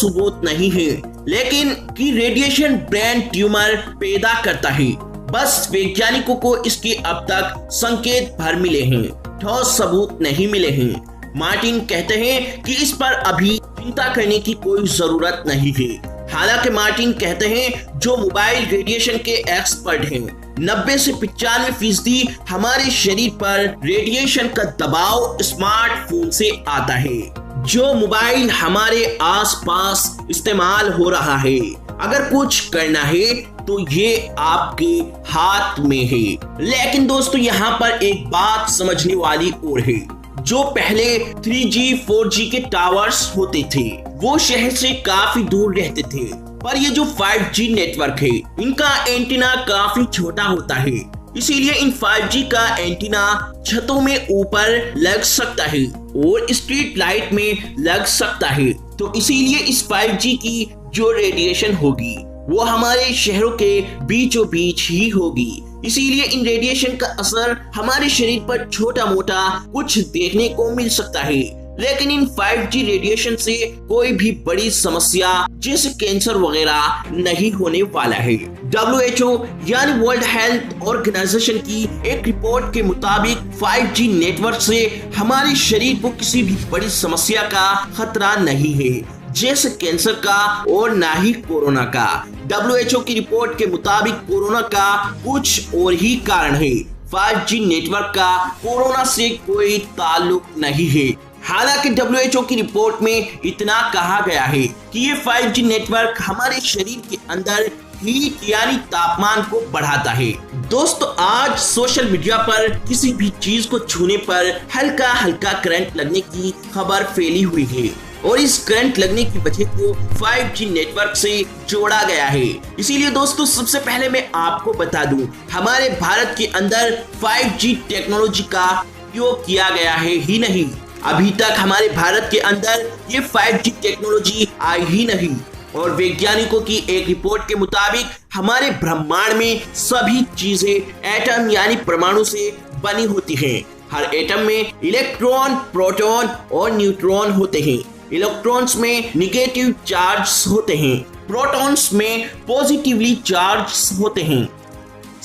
सबूत नहीं है, लेकिन कि रेडिएशन ब्रेन ट्यूमर पैदा करता है। बस वैज्ञानिकों को इसके अब तक संकेत भर मिले हैं, ठोस सबूत नहीं मिले हैं। मार्टिन कहते हैं कि इस पर अभी चिंता करने की कोई जरूरत नहीं है। हालांकि मार्टिन कहते हैं जो मोबाइल रेडिएशन के एक्सपर्ट हैं, 90 से 95% हमारे शरीर पर रेडिएशन का दबाव स्मार्टफोन से आता है, जो मोबाइल हमारे आसपास इस्तेमाल हो रहा है। अगर कुछ करना है तो ये आपके हाथ में है। लेकिन दोस्तों यहाँ पर एक बात समझने वाली और है, जो पहले 3G 4G के टावर्स होते थे वो शहर से काफी दूर रहते थे, पर ये जो 5G नेटवर्क है इनका एंटीना काफी छोटा होता है, इसीलिए इन 5G का एंटीना छतों में ऊपर लग सकता है और स्ट्रीट लाइट में लग सकता है। तो इसीलिए इस 5G की जो रेडिएशन होगी वो हमारे शहरों के बीचों बीच ही होगी। इसीलिए इन रेडिएशन का असर हमारे शरीर पर छोटा मोटा कुछ देखने को मिल सकता है, लेकिन इन 5G रेडिएशन से कोई भी बड़ी समस्या जैसे कैंसर वगैरह नहीं होने वाला है। WHO यानी वर्ल्ड हेल्थ ऑर्गेनाइजेशन की एक रिपोर्ट के मुताबिक 5G नेटवर्क से हमारे शरीर को किसी भी बड़ी समस्या का खतरा नहीं है, जैसे कैंसर का और ना ही कोरोना का। WHO की रिपोर्ट के मुताबिक कोरोना का कुछ और ही कारण है। 5G नेटवर्क का कोरोना से कोई ताल्लुक नहीं है। हालांकि WHO की रिपोर्ट में इतना कहा गया है कि ये 5G नेटवर्क हमारे शरीर के अंदर हीट यानी तापमान को बढ़ाता है। दोस्तों आज सोशल मीडिया पर किसी भी चीज को छूने पर हल्का हल्का करंट लगने की खबर फैली हुई है और इस करंट लगने की वजह को 5G नेटवर्क से जोड़ा गया है। इसीलिए दोस्तों सबसे पहले मैं आपको बता दूं, हमारे भारत के अंदर 5G टेक्नोलॉजी का उपयोग किया गया है ही नहीं। अभी तक हमारे भारत के अंदर ये 5G टेक्नोलॉजी आई ही नहीं। और वैज्ञानिकों की एक रिपोर्ट के मुताबिक हमारे ब्रह्मांड में सभी चीजें एटम यानी परमाणु से बनी होती हैं। हर एटम में इलेक्ट्रॉन, प्रोटॉन और न्यूट्रॉन होते हैं। इलेक्ट्रॉन्स में निगेटिव चार्ज होते हैं, प्रोटॉन्स में पॉजिटिवली चार्ज होते हैं।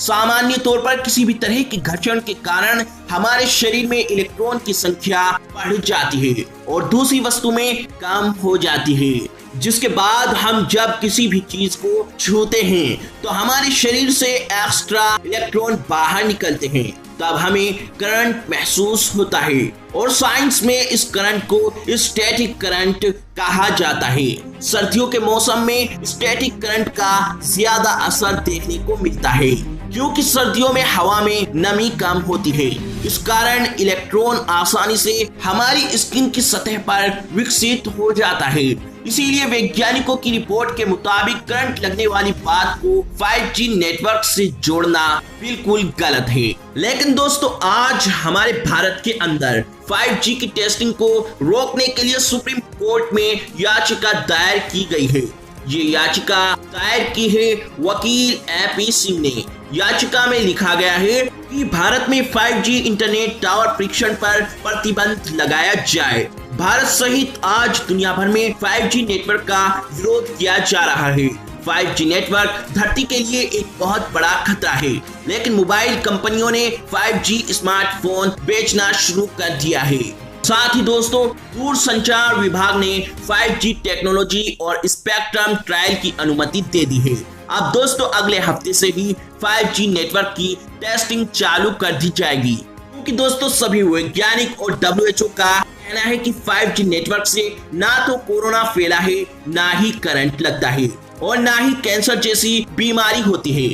सामान्य तौर पर किसी भी तरह के घर्षण के कारण हमारे शरीर में इलेक्ट्रॉन की संख्या बढ़ जाती है और दूसरी वस्तु में कम हो जाती है, जिसके बाद हम जब किसी भी चीज को छूते हैं तो हमारे शरीर से एक्स्ट्रा इलेक्ट्रॉन बाहर निकलते हैं, तब हमें करंट महसूस होता है और साइंस में इस करंट को स्टैटिक करंट कहा जाता है। सर्दियों के मौसम में स्टैटिक करंट का ज्यादा असर देखने को मिलता है, क्योंकि सर्दियों में हवा में नमी कम होती है। इस कारण इलेक्ट्रॉन आसानी से हमारी स्किन की सतह पर विकसित हो जाता है। इसीलिए वैज्ञानिकों की रिपोर्ट के मुताबिक करंट लगने वाली बात को 5G नेटवर्क से जोड़ना बिल्कुल गलत है। लेकिन दोस्तों आज हमारे भारत के अंदर 5G की टेस्टिंग को रोकने के लिए सुप्रीम कोर्ट में याचिका दायर की गई है। ये याचिका दायर की है वकील AP सिंह ने। याचिका में लिखा गया है कि भारत में 5G इंटरनेट टावर परीक्षण पर प्रतिबंध लगाया जाए। भारत सहित आज दुनिया भर में 5G नेटवर्क का विरोध किया जा रहा है। 5G नेटवर्क धरती के लिए एक बहुत बड़ा खतरा है, लेकिन मोबाइल कंपनियों ने 5G स्मार्टफोन बेचना शुरू कर दिया है। साथ ही दोस्तों दूरसंचार विभाग ने 5G टेक्नोलॉजी और स्पेक्ट्रम ट्रायल की अनुमति दे दी है। अब दोस्तों अगले हफ्ते से ही 5G नेटवर्क की टेस्टिंग चालू कर दी जाएगी, क्योंकि दोस्तों सभी वैज्ञानिक और WHO का कहना है कि 5G नेटवर्क से ना तो कोरोना फैला है, ना ही करंट लगता है और ना ही कैंसर जैसी बीमारी होती है।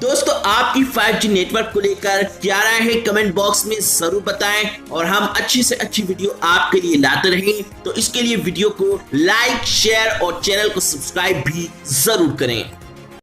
दोस्तों आपकी 5G नेटवर्क को लेकर क्या राय है कमेंट बॉक्स में जरूर बताएं और हम अच्छी से अच्छी वीडियो आपके लिए लाते रहें। तो इसके लिए वीडियो को लाइक, शेयर और चैनल को सब्सक्राइब भी जरूर करें।